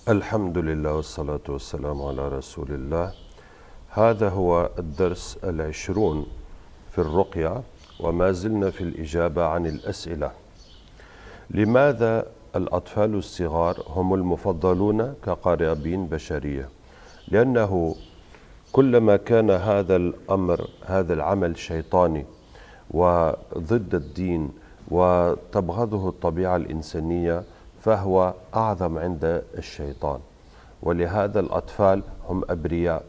الحمد لله والصلاة والسلام على رسول الله. هذا هو الدرس 20 في الرقية، وما زلنا في الإجابة عن الأسئلة. لماذا الأطفال الصغار هم المفضلون كقرابين بشرية؟ لأنه كلما كان هذا العمل شيطاني وضد الدين وتبغضه الطبيعة الإنسانية، فهو أعظم عند الشيطان، ولهذا الأطفال هم أبرياء،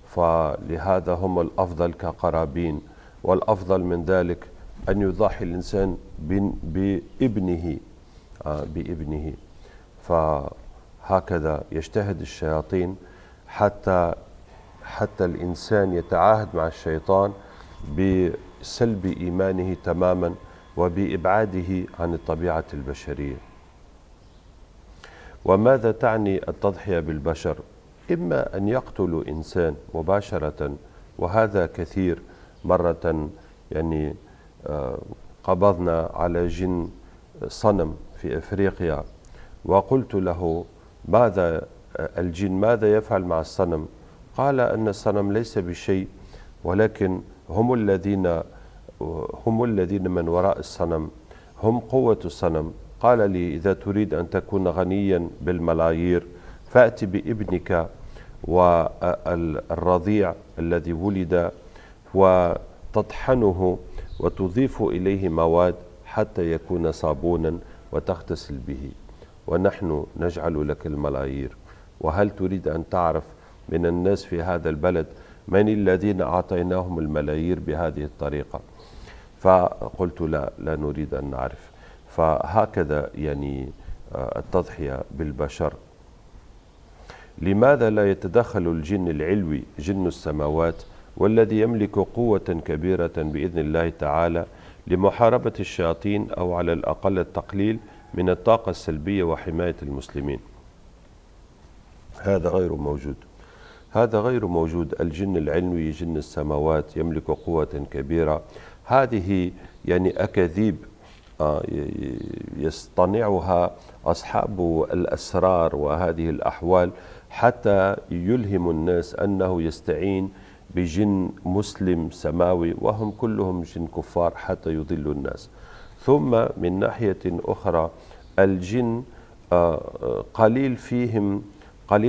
فلهذا هم الأفضل كقرابين. والأفضل من ذلك أن يضحي الإنسان بابنه. فهكذا يجتهد الشياطين حتى الإنسان يتعاهد مع الشيطان بسلب إيمانه تماما وبإبعاده عن الطبيعة البشرية. وماذا تعني التضحية بالبشر؟ إما أن يقتلوا إنسان مباشرة، وهذا كثير. مرة قبضنا على جن صنم في أفريقيا، وقلت له ماذا يفعل مع الصنم؟ قال أن الصنم ليس بشيء، ولكن هم الذين من وراء الصنم، هم قوة الصنم. قال لي: إذا تريد أن تكون غنيا بالملايير فأت بابنك والرضيع الذي ولد وتطحنه وتضيف إليه مواد حتى يكون صابونا وتغتسل به، ونحن نجعل لك الملايير. وهل تريد أن تعرف من الناس في هذا البلد من الذين أعطيناهم الملايير بهذه الطريقة؟ فقلت لا نريد أن نعرف. فهكذا التضحية بالبشر. لماذا لا يتدخل الجن العلوي، جن السماوات، والذي يملك قوة كبيرة بإذن الله تعالى لمحاربة الشياطين، أو على الأقل التقليل من الطاقة السلبية وحماية المسلمين؟ هذا غير موجود. الجن العلوي، جن السماوات، يملك قوة كبيرة. هذه أكاذيب يصطنعها أصحاب الأسرار وهذه الأحوال حتى يلهم الناس أنه يستعين بجن مسلم سماوي، وهم كلهم جن كفار حتى يضلوا الناس. ثم من ناحية أخرى الجن قليل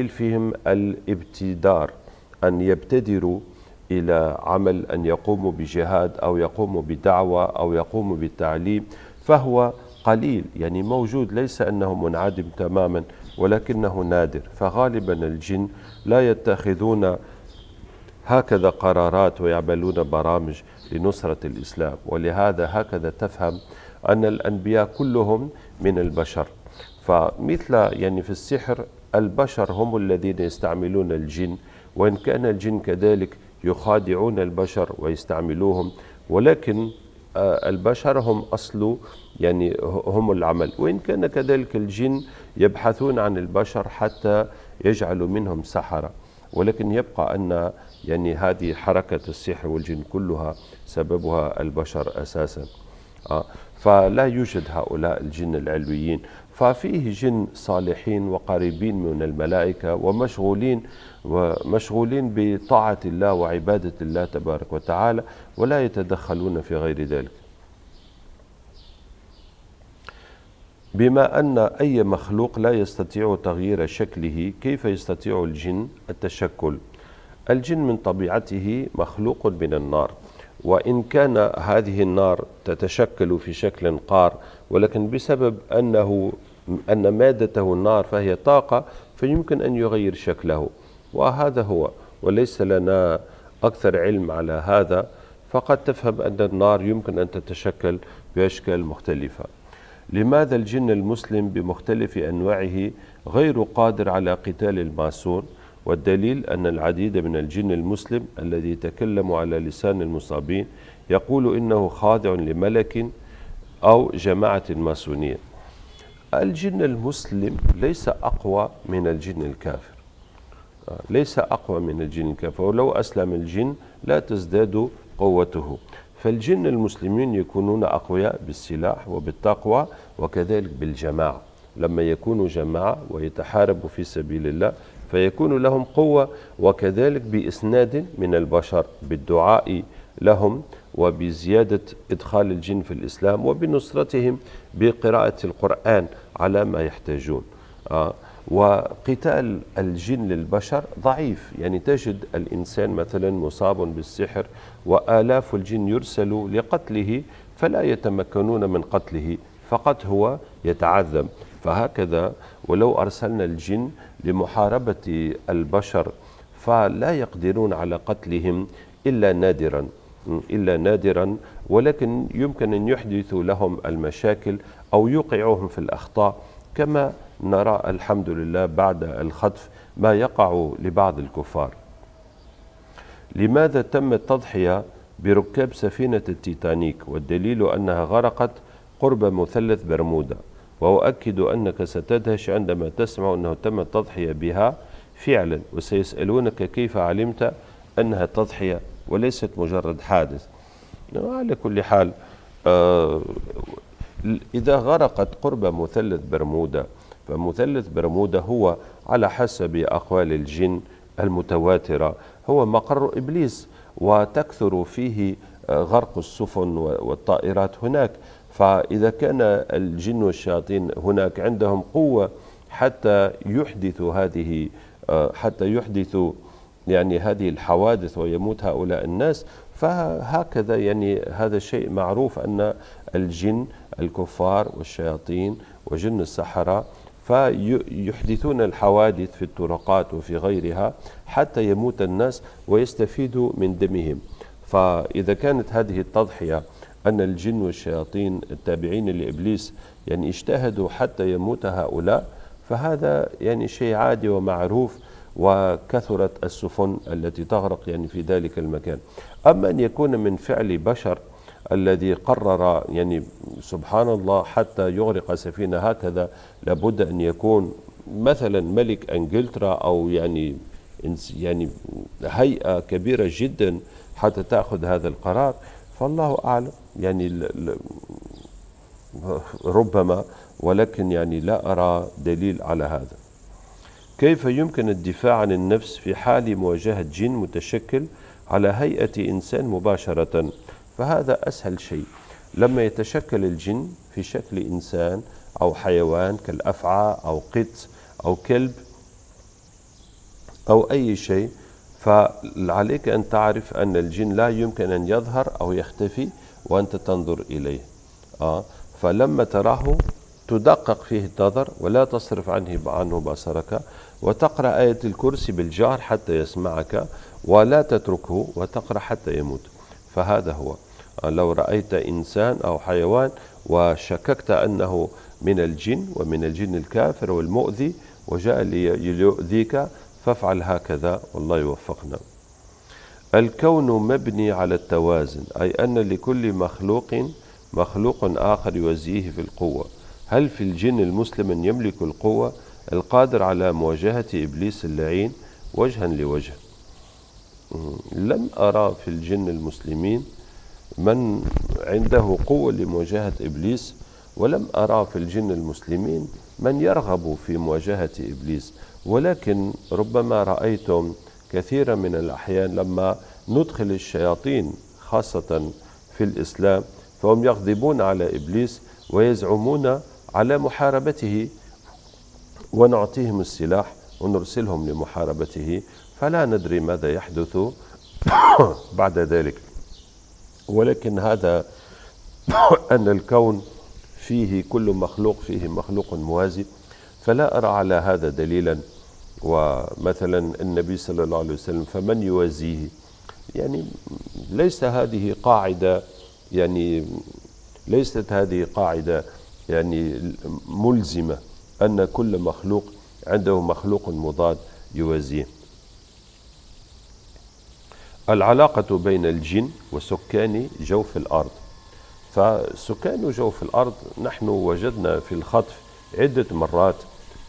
فيهم الابتدار، أن يبتدروا إلى عمل، أن يقوموا بجهاد أو يقوموا بدعوة أو يقوموا بالتعليم، فهو قليل. موجود، ليس أنه منعدم تماما، ولكنه نادر. فغالبا الجن لا يتخذون هكذا قرارات ويعملون برامج لنصرة الإسلام. ولهذا هكذا تفهم أن الأنبياء كلهم من البشر. فمثل في السحر، البشر هم الذين يستعملون الجن، وإن كان الجن كذلك يخادعون البشر ويستعملوهم، ولكن البشر هم هم العمل. وإن كان كذلك الجن يبحثون عن البشر حتى يجعلوا منهم سحرة، ولكن يبقى أن هذه حركة السحر والجن كلها سببها البشر أساسا. فلا يوجد هؤلاء الجن العلويين. ففيه جن صالحين وقريبين من الملائكة ومشغولين بطاعة الله وعبادة الله تبارك وتعالى، ولا يتدخلون في غير ذلك. بما أن أي مخلوق لا يستطيع تغيير شكله، كيف يستطيع الجن التشكل؟ الجن من طبيعته مخلوق من النار، وإن كان هذه النار تتشكل في شكل قار، ولكن بسبب أن مادته النار فهي طاقة، فيمكن أن يغير شكله. وهذا هو، وليس لنا أكثر علم على هذا، فقد تفهم أن النار يمكن أن تتشكل بأشكال مختلفة. لماذا الجن المسلم بمختلف أنواعه غير قادر على قتال الماسون؟ والدليل أن العديد من الجن المسلم الذي يتكلم على لسان المصابين يقول إنه خاضع لملك أو جماعة ماسونية. الجن المسلم ليس أقوى من الجن الكافر، ولو أسلم الجن لا تزداد قوته. فالجن المسلمين يكونون أقوياء بالسلاح وبالتقوى، وكذلك بالجماعة. لما يكونوا جماعة ويتحاربوا في سبيل الله فيكون لهم قوة، وكذلك بإسناد من البشر بالدعاء لهم وبزيادة إدخال الجن في الإسلام وبنصرتهم بقراءة القرآن على ما يحتاجون. وقتال الجن للبشر ضعيف، يعني تجد الإنسان مثلا مصاب بالسحر وآلاف الجن يرسل لقتله فلا يتمكنون من قتله، فقط هو يتعذب. فهكذا ولو أرسلنا الجن لمحاربة البشر فلا يقدرون على قتلهم إلا نادرا، ولكن يمكن أن يحدثوا لهم المشاكل أو يوقعوهم في الأخطاء، كما نرى الحمد لله بعد الخطف ما يقع لبعض الكفار. لماذا تم التضحية بركاب سفينة التيتانيك والدليل أنها غرقت قرب مثلث برمودا؟ وأؤكد أنك ستدهش عندما تسمع أنه تم التضحية بها فعلا، وسيسألونك كيف علمت أنها تضحية وليست مجرد حادث. على كل حال إذا غرقت قرب مثلث برمودا، فمثلث برمودا هو على حسب أقوال الجن المتواترة هو مقر إبليس، وتكثر فيه غرق السفن والطائرات هناك. فإذا كان الجن والشياطين هناك عندهم قوة حتى يحدثوا يعني هذه الحوادث ويموت هؤلاء الناس، فهكذا يعني هذا شيء معروف أن الجن الكفار والشياطين وجن السحرة فيحدثون الحوادث في الطرقات وفي غيرها حتى يموت الناس ويستفيدوا من دمهم. فإذا كانت هذه التضحية أن الجن والشياطين التابعين لإبليس يعني اجتهدوا حتى يموت هؤلاء، فهذا يعني شيء عادي ومعروف، وكثرت السفن التي تغرق يعني في ذلك المكان. أما أن يكون من فعل بشر الذي قرر يعني سبحان الله حتى يغرق سفينة هكذا، لابد أن يكون مثلا ملك إنجلترا أو يعني هيئة كبيرة جدا حتى تأخذ هذا القرار، فالله أعلم يعني ربما، ولكن يعني لا أرى دليل على هذا. كيف يمكن الدفاع عن النفس في حال مواجهة جن متشكل على هيئة إنسان مباشرة؟ فهذا أسهل شيء. لما يتشكل الجن في شكل إنسان أو حيوان كالأفعى أو قط أو كلب أو أي شيء، فعليك أن تعرف أن الجن لا يمكن أن يظهر أو يختفي وأنت تنظر إليه. فلما تراه تدقق فيه النظر ولا تصرف عنه بصرك، وتقرأ آية الكرسي بالجهر حتى يسمعك، ولا تتركه وتقرأ حتى يموت. فهذا هو. لو رأيت إنسان أو حيوان وشككت أنه من الجن ومن الجن الكافر والمؤذي وجاء ليؤذيك فافعل هكذا، والله يوفقنا. الكون مبني على التوازن، أي أن لكل مخلوق آخر يوازيه في القوة. هل في الجن المسلم من يملك القوة القادر على مواجهة إبليس اللعين وجها لوجه؟ لم أرى في الجن المسلمين من عنده قوة لمواجهة إبليس، ولم أرى في الجن المسلمين من يرغب في مواجهة إبليس، ولكن ربما رأيتم كثيرا من الأحيان لما ندخل الشياطين خاصة في الإسلام فهم يغضبون على إبليس ويزعمون على محاربته، ونعطيهم السلاح ونرسلهم لمحاربته، فلا ندري ماذا يحدث بعد ذلك. ولكن هذا أن الكون فيه كل مخلوق فيه مخلوق موازي، فلا أرى على هذا دليلا. ومثلا النبي صلى الله عليه وسلم فمن يوازيه؟ يعني ليست هذه قاعدة يعني ملزمة أن كل مخلوق عنده مخلوق مضاد يوازيه. العلاقة بين الجن وسكان جوف الأرض. فسكان جوف الأرض نحن وجدنا في الخطف عدة مرات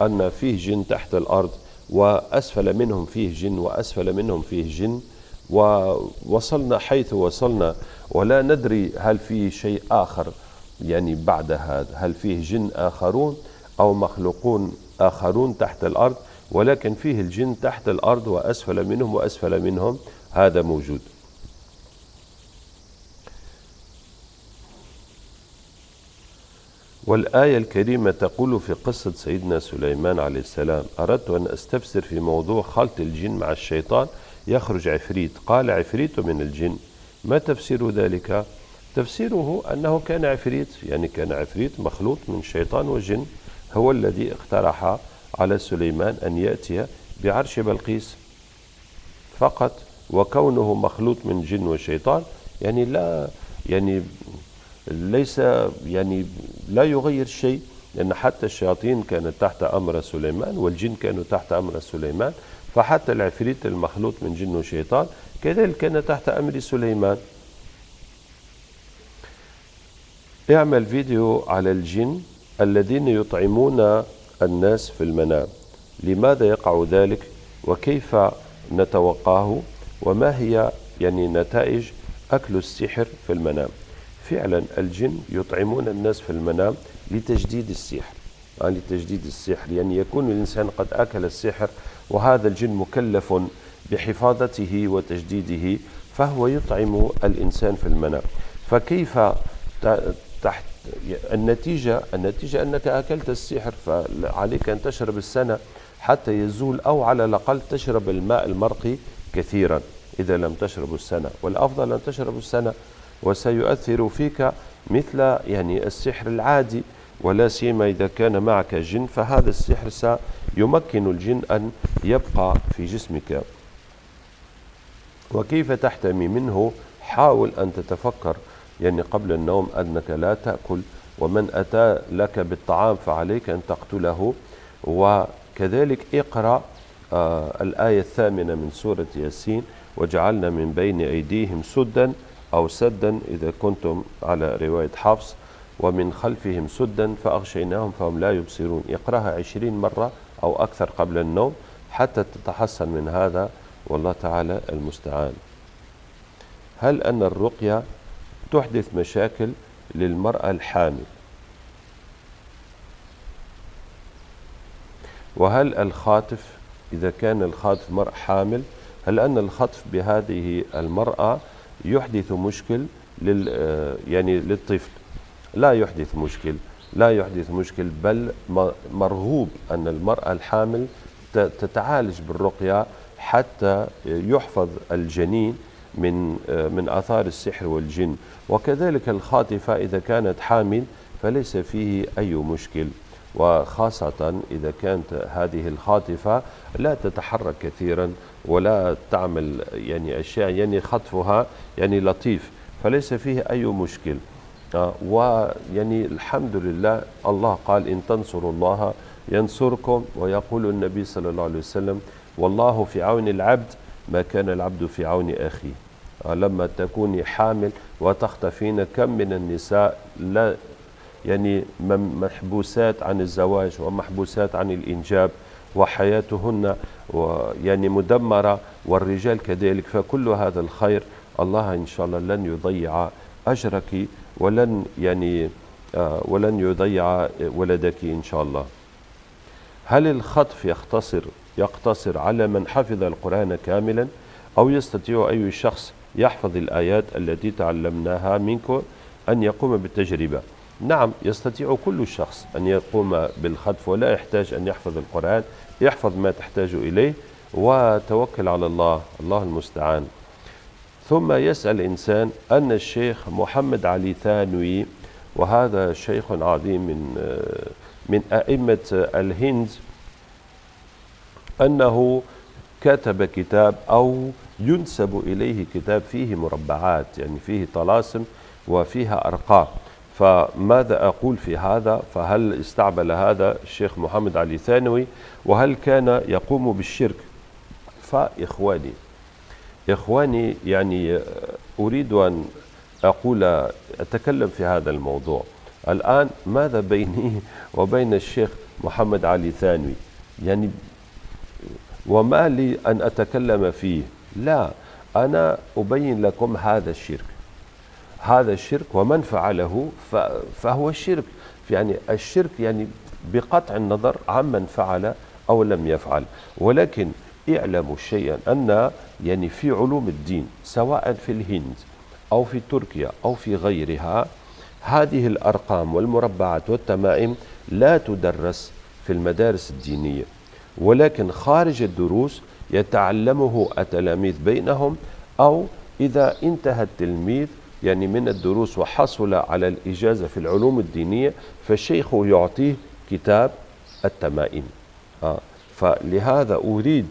أن فيه جن تحت الأرض، وأسفل منهم فيه جن، وأسفل منهم فيه جن، ووصلنا حيث وصلنا ولا ندري هل فيه شيء آخر يعني بعد هذا، هل فيه جن آخرون أو مخلوقون آخرون تحت الأرض، ولكن فيه الجن تحت الأرض وأسفل منهم وأسفل منهم، هذا موجود. والآية الكريمة تقول في قصة سيدنا سليمان عليه السلام: أردت أن أستفسر في موضوع خلط الجن مع الشيطان يخرج عفريت، قال عفريت من الجن، ما تفسير ذلك؟ تفسيره أنه كان عفريت، يعني كان عفريت مخلوط من شيطان وجن، هو الذي اقترح على سليمان أن يأتي بعرش بلقيس فقط. وكونه مخلوط من جن وشيطان يعني لا يعني ليس يعني لا يغير شيء، لأن حتى الشياطين كانت تحت أمر سليمان والجن كانوا تحت أمر سليمان، فحتى العفريت المخلوط من جن وشيطان كذلك كان تحت أمر سليمان. اعمل فيديو على الجن الذين يطعمون الناس في المنام، لماذا يقع ذلك وكيف نتوقاه، وما هي يعني نتائج أكل السحر في المنام. فعلا الجن يطعمون الناس في المنام لتجديد السحر، لتجديد السحر، يعني يكون الإنسان قد أكل السحر وهذا الجن مكلف بحفاظته وتجديده، فهو يطعم الإنسان في المنام. فكيف تحت النتيجة أنك أكلت السحر، فعليك أن تشرب السنة حتى يزول، أو على الأقل تشرب الماء المرقي كثيرا إذا لم تشرب السنة، والأفضل أن تشرب السنة، وسيؤثر فيك مثل يعني السحر العادي، ولا سيما إذا كان معك جن، فهذا السحر سيمكن الجن أن يبقى في جسمك. وكيف تحتمي منه؟ حاول أن تتفكر يعني قبل النوم أنك لا تأكل، ومن أتى لك بالطعام فعليك أن تقتله. وكذلك اقرأ الآية 8 من سورة ياسين: وجعلنا من بين أيديهم سدا أو سدا إذا كنتم على رواية حفص، ومن خلفهم سدا فأغشيناهم فهم لا يبصرون. اقرأها 20 مرة أو أكثر قبل النوم حتى تتحسن من هذا، والله تعالى المستعان. هل أن الرقية تحدث مشاكل للمرأة الحامل؟ وهل الخاطف إذا كان الخاطف مرأة حامل، هل أن الخطف بهذه المرأة يحدث مشكل يعني للطفل؟ لا يحدث مشكل، لا يحدث مشكل، بل مرغوب أن المرأة الحامل تتعالج بالرقية حتى يحفظ الجنين من آثار السحر والجن. وكذلك الخاطفة إذا كانت حامل فليس فيه أي مشكل، وخاصة إذا كانت هذه الخاطفة لا تتحرك كثيرا ولا تعمل يعني أشياء، يعني خطفها يعني لطيف، فليس فيه أي مشكل. ويعني الحمد لله، الله قال: إن تنصروا الله ينصركم، ويقول النبي صلى الله عليه وسلم: والله في عون العبد ما كان العبد في عون أخيه. لما تكوني حامل وتخطفين، كم من النساء لا يعني محبوسات عن الزواج ومحبوسات عن الإنجاب وحياتهن يعني مدمرة، والرجال كذلك. فكل هذا الخير الله إن شاء الله لن يضيع أجرك، ولن يعني ولن يضيع ولدك إن شاء الله. هل الخطف يقتصر على من حفظ القرآن كاملا، أو يستطيع أي شخص يحفظ الآيات التي تعلمناها منكم أن يقوم بالتجربة؟ نعم، يستطيع كل شخص أن يقوم بالخطف، ولا يحتاج أن يحفظ القرآن، يحفظ ما تحتاج إليه وتوكل على الله، الله المستعان. ثم يسأل إنسان أن الشيخ محمد علي ثانوي، وهذا شيخ عظيم من أئمة الهند، أنه كتب كتاب أو ينسب إليه كتاب فيه مربعات، يعني فيه طلاسم وفيها أرقام. فماذا أقول في هذا؟ فهل استعمل هذا الشيخ محمد علي ثانوي؟ وهل كان يقوم بالشرك؟ إخواني يعني أريد أن أتكلم في هذا الموضوع الآن. ماذا بيني وبين الشيخ محمد علي ثانوي؟ يعني وما لي أن أتكلم فيه؟ لا، أنا أبين لكم هذا الشرك، هذا الشرك، ومن فعله فهو الشرك. يعني الشرك يعني بقطع النظر عمن فعل أو لم يفعل. ولكن اعلموا شيئا أن يعني في علوم الدين سواء في الهند أو في تركيا أو في غيرها هذه الأرقام والمربعات والتمائم لا تدرس في المدارس الدينية، ولكن خارج الدروس يتعلمه التلاميذ بينهم، أو إذا انتهى التلميذ يعني من الدروس وحصل على الإجازة في العلوم الدينية فالشيخ يعطيه كتاب التمائم. فلهذا أريد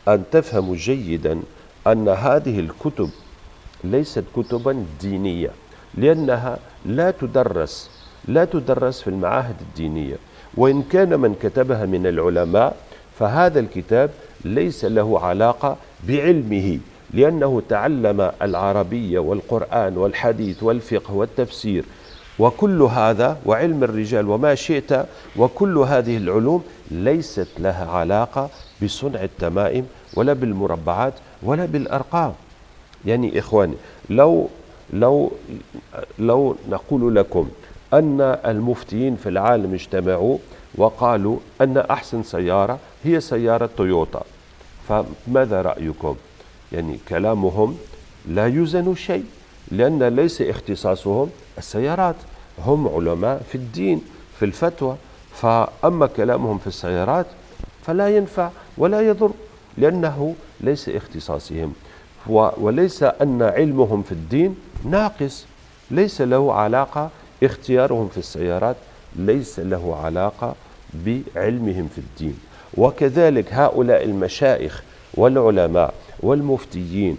أن تفهموا جيدا أن هذه الكتب ليست كتبا دينية، لأنها لا تدرس في المعاهد الدينية، وإن كان من كتبها من العلماء فهذا الكتاب ليس له علاقة بعلمه، لأنه تعلم العربية والقرآن والحديث والفقه والتفسير وكل هذا وعلم الرجال وما شئت، وكل هذه العلوم ليست لها علاقة بصنع التمائم ولا بالمربعات ولا بالأرقام. يعني إخواني، لو نقول لكم أن المفتيين في العالم اجتمعوا وقالوا أن أحسن سيارة هي سيارة تويوتا، فماذا رأيكم؟ يعني كلامهم لا يوزن شيء، لأن ليس اختصاصهم السيارات، هم علماء في الدين في الفتوى، فأما كلامهم في السيارات فلا ينفع ولا يضر لأنه ليس اختصاصهم. وليس أن علمهم في الدين ناقص، ليس له علاقة، اختيارهم في السيارات ليس له علاقة بعلمهم في الدين. وكذلك هؤلاء المشايخ والعلماء والمفتيين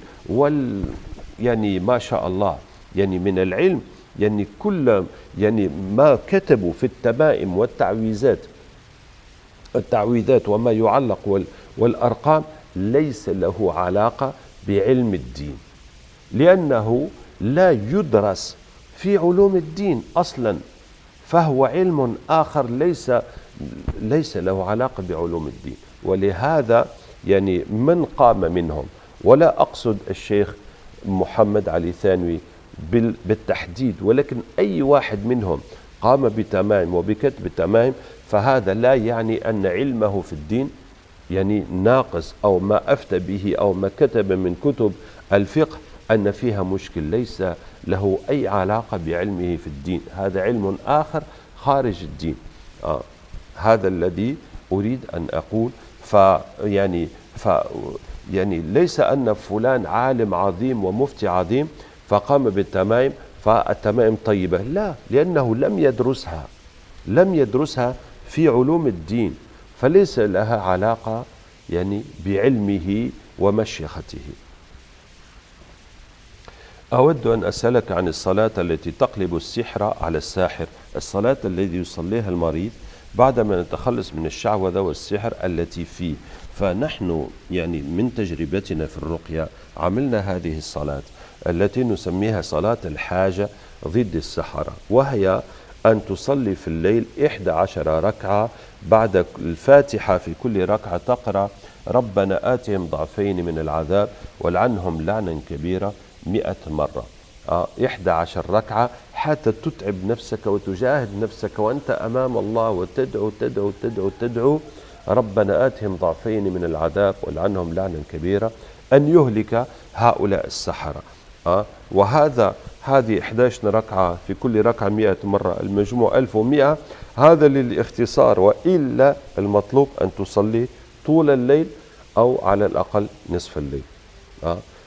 يعني ما شاء الله يعني من العلم، يعني كل يعني ما كتبوا في التمائم والتعويذات وما يعلق والأرقام ليس له علاقة بعلم الدين، لأنه لا يدرس في علوم الدين أصلا، فهو علم آخر ليس له علاقة بعلوم الدين. ولهذا يعني من قام منهم، ولا أقصد الشيخ محمد علي ثانوي بالتحديد، ولكن أي واحد منهم قام بتمائم وبكتب التمائم، فهذا لا يعني أن علمه في الدين يعني ناقص، أو ما أفتى به أو ما كتب من كتب الفقه أن فيها مشكل، ليس له أي علاقة بعلمه في الدين، هذا علم آخر خارج الدين. هذا الذي أريد أن أقول. يعني ليس أن فلان عالم عظيم ومفتي عظيم فقام بالتمائم فالتمائم طيبة، لا، لأنه لم يدرسها في علوم الدين، فليس لها علاقة يعني بعلمه ومشيخته. أود أن أسألك عن الصلاة التي تقلب السحر على الساحر، الصلاة التي يصليها المريض بعدما نتخلص من الشعوذة والسحر التي فيه. فنحن يعني من تجربتنا في الرقية عملنا هذه الصلاة التي نسميها صلاة الحاجة ضد السحرة، وهي أن تصلي في الليل 11 ركعة، بعد الفاتحة في كل ركعة تقرأ ربنا آتهم ضعفين من العذاب والعنهم لعنا كبيرا 100 مرة. 11 ركعة حتى تتعب نفسك وتجاهد نفسك وأنت أمام الله وتدعو تدعو تدعو تدعو ربنا آتهم ضعفين من العذاب والعنهم لعنا كبيرا، أن يهلك هؤلاء السحرة. هذه 11 ركعة في كل ركعة 100 مرة، المجموع 1100. هذا للاختصار، وإلا المطلوب أن تصلي طول الليل أو على الأقل نصف الليل.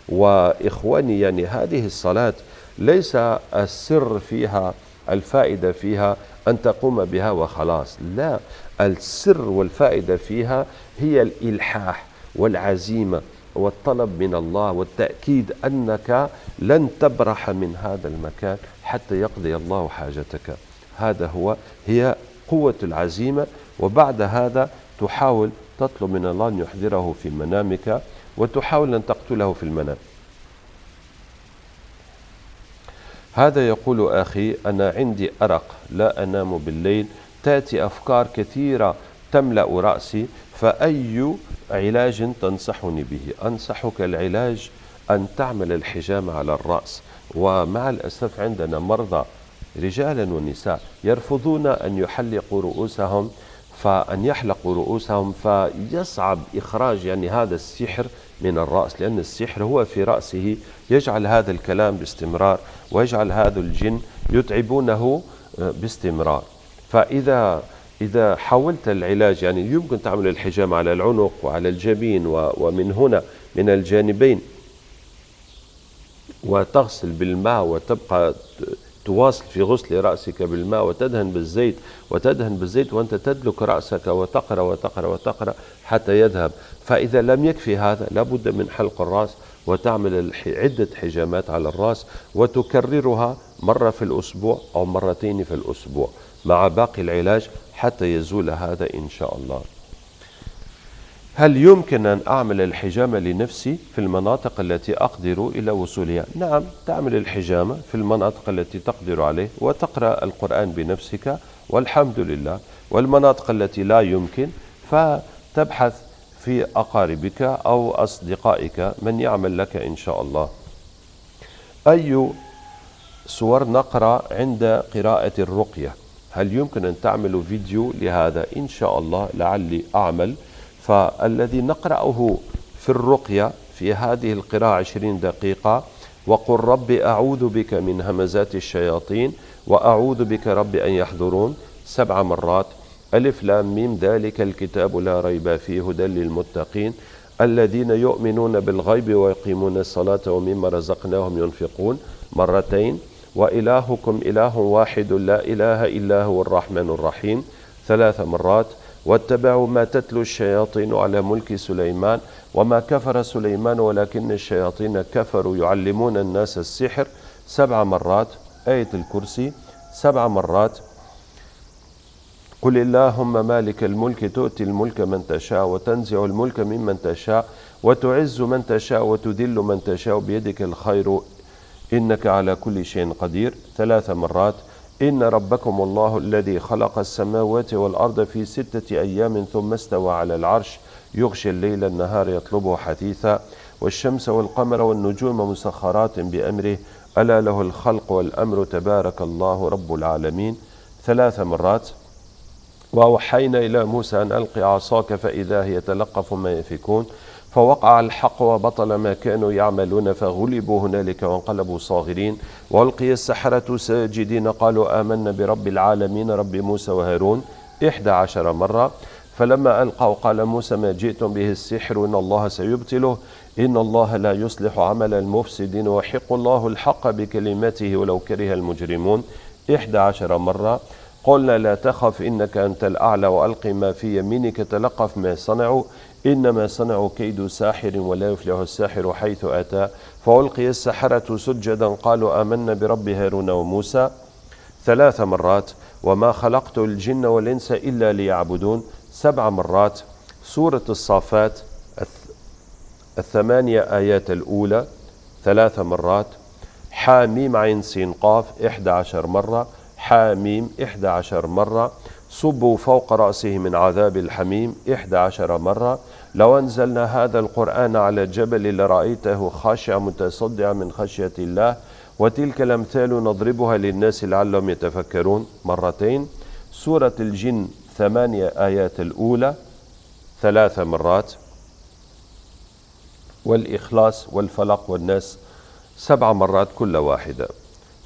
وإخواني يعني هذه الصلاة ليس السر فيها، الفائدة فيها أن تقوم بها وخلاص، لا، السر والفائدة فيها هي الإلحاح والعزيمة والطلب من الله والتأكيد أنك لن تبرح من هذا المكان حتى يقضي الله حاجتك. هي قوة العزيمة. وبعد هذا تحاول تطلب من الله أن يحضره في منامك، وتحاول أن تقتله في المنام. هذا يقول أخي أنا عندي أرق لا أنام بالليل، تأتي أفكار كثيرة تملأ رأسي، فأي علاج تنصحني به؟ أنصحك العلاج أن تعمل الحجامة على الرأس. ومع الأسف عندنا مرضى رجالا ونساء يرفضون أن يحلقوا رؤوسهم، فأن يحلقوا رؤوسهم فيصعب إخراج يعني هذا السحر من الرأس، لأن السحر هو في رأسه يجعل هذا الكلام باستمرار ويجعل هذا الجن يتعبونه باستمرار. فإذا حاولت العلاج يعني يمكن تعمل الحجامة على العنق وعلى الجبين ومن هنا من الجانبين، وتغسل بالماء وتبقى تواصل في غسل رأسك بالماء وتدهن بالزيت وأنت تدلك رأسك وتقرأ وتقرأ وتقرأ حتى يذهب. فإذا لم يكفي هذا لابد من حلق الرأس وتعمل عدة حجامات على الرأس وتكررها مرة في الأسبوع أو مرتين في الأسبوع مع باقي العلاج حتى يزول هذا إن شاء الله. هل يمكن أن أعمل الحجامة لنفسي في المناطق التي أقدر إلى وصولها؟ نعم، تعمل الحجامة في المناطق التي تقدر عليه وتقرأ القرآن بنفسك والحمد لله. والمناطق التي لا يمكن فتبحث في أقاربك أو أصدقائك من يعمل لك إن شاء الله. أي سور نقرأ عند قراءة الرقية؟ هل يمكن أن تعملوا فيديو لهذا؟ إن شاء الله لعلي أعمل. فالذي نقرأه في الرقية في هذه القراءة 20 دقيقة: وقل رب أعوذ بك من همزات الشياطين وأعوذ بك رب أن يحضرون 7 مرات. ألف لام ميم ذلك الكتاب لا ريب فيه هدى للمتقين الذين يؤمنون بالغيب ويقيمون الصلاة ومما رزقناهم ينفقون مرتين. وإلهكم إله واحد لا إله إلا هو الرحمن الرحيم 3 مرات. واتبعوا ما تتلو الشياطين على ملك سليمان وما كفر سليمان ولكن الشياطين كفروا يعلمون الناس السحر 7 مرات. آية الكرسي 7 مرات. قل اللهم مالك الملك تؤتي الملك من تشاء وتنزع الملك ممن تشاء وتعز من تشاء وتذل من تشاء بيدك الخير إنك على كل شيء قدير 3 مرات. إن ربكم الله الذي خلق السماوات والأرض في 6 أيام ثم استوى على العرش يغشي الليل النهار يطلبه حثيثا والشمس والقمر والنجوم مسخرات بأمره ألا له الخلق والأمر تبارك الله رب العالمين 3 مرات. وأوحينا إلى موسى أن ألقي عصاك فإذا هي تلقف ما يفكون فوقع الحق وبطل ما كانوا يعملون فغلبوا هنالك وانقلبوا صاغرين. والقي السحرة ساجدين قالوا آمنا برب العالمين رب موسى وهارون 11 مرة. فلما ألقوا قال موسى ما جئتم به السحر إن الله سيبطله إن الله لا يصلح عمل المفسدين ويحق الله الحق بكلمته ولو كره المجرمون 11 مرة. قلنا لا تخف إنك أنت الأعلى وألق ما في يمينك تلقف ما صنعوا إنما صنعوا كيد ساحر ولا يفلح الساحر حيث أتى. فألقي السحرة سجدا قالوا آمنا برب هارون وموسى 3 مرات. وما خلقت الجن والإنس إلا ليعبدون 7 مرات. سورة الصافات 8 آيات الأولى 3 مرات. حاميم عين سين قاف 11 مرة. حاميم 11 مرة. صبوا فوق رأسه من عذاب الحميم 11 مرة. لو أنزلنا هذا القرآن على جبل لرأيته خاشع متصدع من خشية الله وتلك الأمثال نضربها للناس لعلهم يتفكرون مرتين. سورة الجن 8 آيات الأولى 3 مرات. والإخلاص والفلق والناس 7 مرات كل واحدة.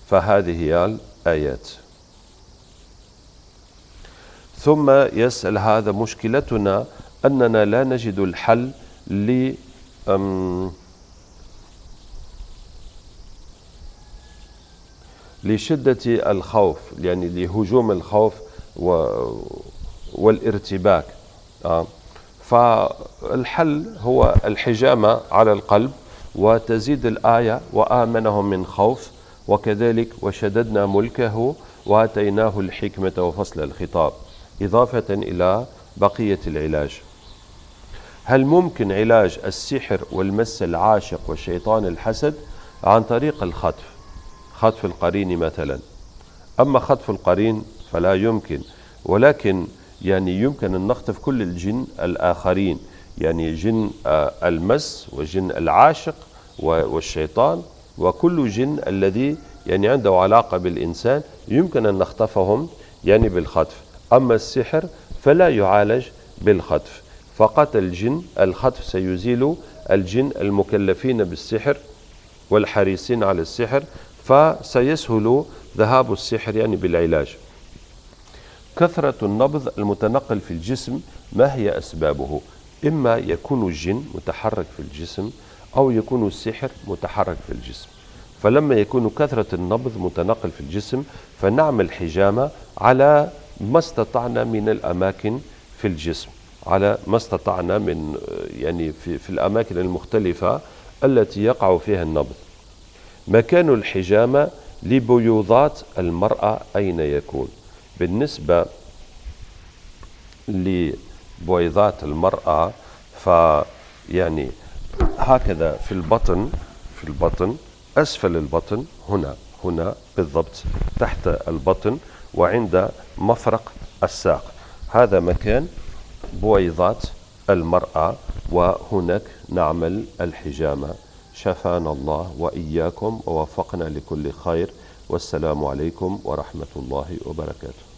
فهذه هي الآيات. ثم يسأل هذا مشكلتنا أننا لا نجد الحل لشدة الخوف يعني لهجوم الخوف والارتباك. فالحل هو الحجامة على القلب وتزيد الآية وآمنهم من خوف وكذلك وشددنا ملكه وآتيناه الحكمة وفصل الخطاب إضافة إلى بقية العلاج. هل ممكن علاج السحر والمس العاشق والشيطان الحسد عن طريق الخطف؟ خطف القرين مثلا. أما خطف القرين فلا يمكن، ولكن يعني يمكن أن نخطف كل الجن الآخرين، يعني جن المس وجن العاشق والشيطان وكل جن الذي يعني عنده علاقة بالإنسان يمكن أن نخطفهم يعني بالخطف. أما السحر فلا يعالج بالخطف، فقط الجن الخطف سيزيل الجن المكلفين بالسحر والحريصين على السحر، فسيسهل ذهاب السحر يعني بالعلاج. كثرة النبض المتنقل في الجسم، ما هي أسبابه؟ إما يكون الجن متحرك في الجسم أو يكون السحر متحرك في الجسم. فلما يكون كثرة النبض متنقل في الجسم فنعمل حجامة على ما استطعنا من الأماكن في الجسم، على ما استطعنا من يعني في الأماكن المختلفة التي يقع فيها النبض. مكان الحجامة لبيوضات المرأة أين يكون؟ بالنسبة لبويضات المرأة فيعني هكذا في البطن أسفل البطن، هنا بالضبط تحت البطن وعند مفرق الساق، هذا مكان بويضات المرأة، وهناك نعمل الحجامة. شفانا الله وإياكم ووفقنا لكل خير، والسلام عليكم ورحمة الله وبركاته.